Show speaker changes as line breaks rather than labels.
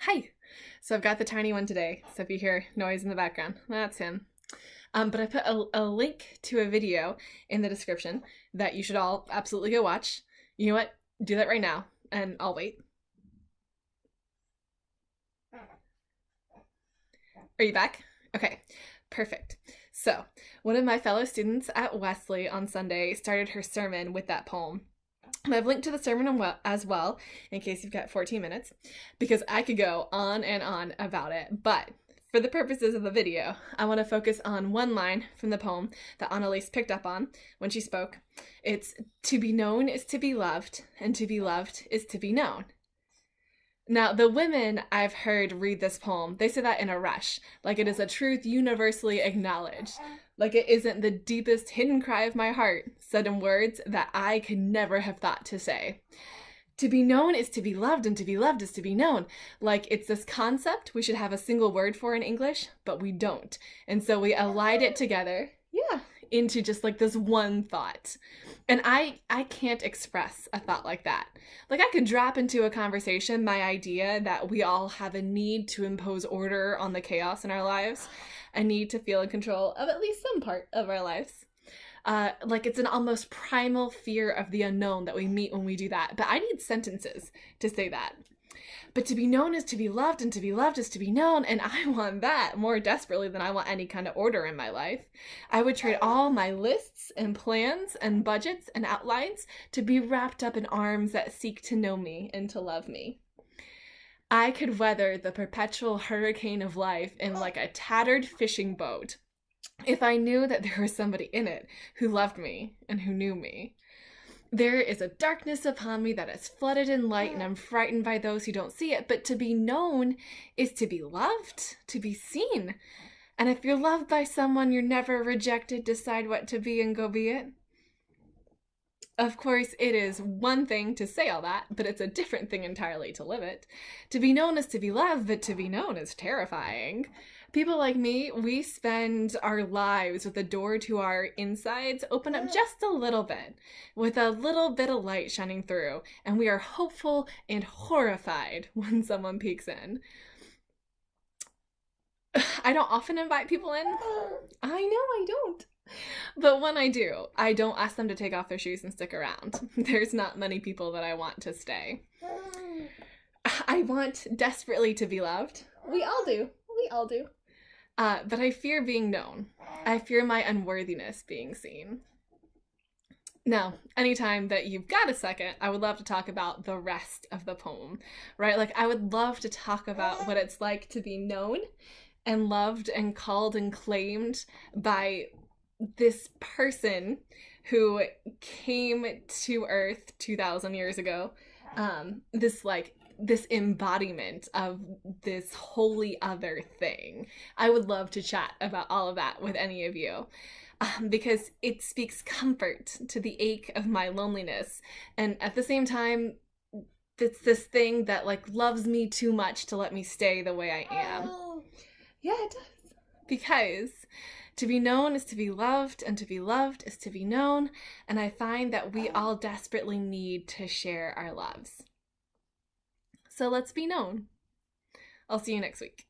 Hi. So I've got the tiny one today. So if you hear noise in the background, that's him. But I put a link to a video in the description that you should all absolutely go watch. You know what? Do that right now, and I'll wait. Are you back? Okay, perfect. So, one of my fellow students at Wesley on Sunday started her sermon with that poem. And I've linked to the sermon as well, in case you've got 14 minutes, because I could go on and on about it. But for the purposes of the video, I want to focus on one line from the poem that Annalise picked up on when she spoke. It's, "To be known is to be loved, and to be loved is to be known." Now, the women I've heard read this poem, they say that in a rush, like it is a truth universally acknowledged, like it isn't the deepest hidden cry of my heart, said in words that I could never have thought to say. To be known is to be loved, and to be loved is to be known. Like it's this concept we should have a single word for in English, but we don't. And so we allied it together, into just like this one thought. And I can't express a thought like that. Like I could drop into a conversation my idea that we all have a need to impose order on the chaos in our lives, a need to feel in control of at least some part of our lives. Like it's an almost primal fear of the unknown that we meet when we do that. But I need sentences to say that. But to be known is to be loved, and to be loved is to be known, and I want that more desperately than I want any kind of order in my life. I would trade all my lists and plans and budgets and outlines to be wrapped up in arms that seek to know me and to love me. I could weather the perpetual hurricane of life in like a tattered fishing boat if I knew that there was somebody in it who loved me and who knew me. There is a darkness upon me that is flooded in light, and I'm frightened by those who don't see it. But to be known is to be loved, to be seen. And if you're loved by someone, you're never rejected. Decide what to be and go be it. Of course, it is one thing to say all that, but it's a different thing entirely to live it. To be known is to be loved, but to be known is terrifying. People like me, we spend our lives with the door to our insides open up just a little bit, with a little bit of light shining through, and we are hopeful and horrified when someone peeks in. I don't often invite people in. I know I don't. But when I do, I don't ask them to take off their shoes and stick around. There's not many people that I want to stay. I want desperately to be loved. We all do. We all do. But I fear being known. I fear my unworthiness being seen. Now, anytime that you've got a second, I would love to talk about the rest of the poem, right? Like, I would love to talk about what it's like to be known and loved and called and claimed by this person who came to Earth 2,000 years ago. This embodiment of this holy other thing. I would love to chat about all of that with any of you, because it speaks comfort to the ache of my loneliness, and at the same time, it's this thing that like loves me too much to let me stay the way I am. Yeah, it does. Because to be known is to be loved, and to be loved is to be known, and I find that we all desperately need to share our loves. So let's be known. I'll see you next week.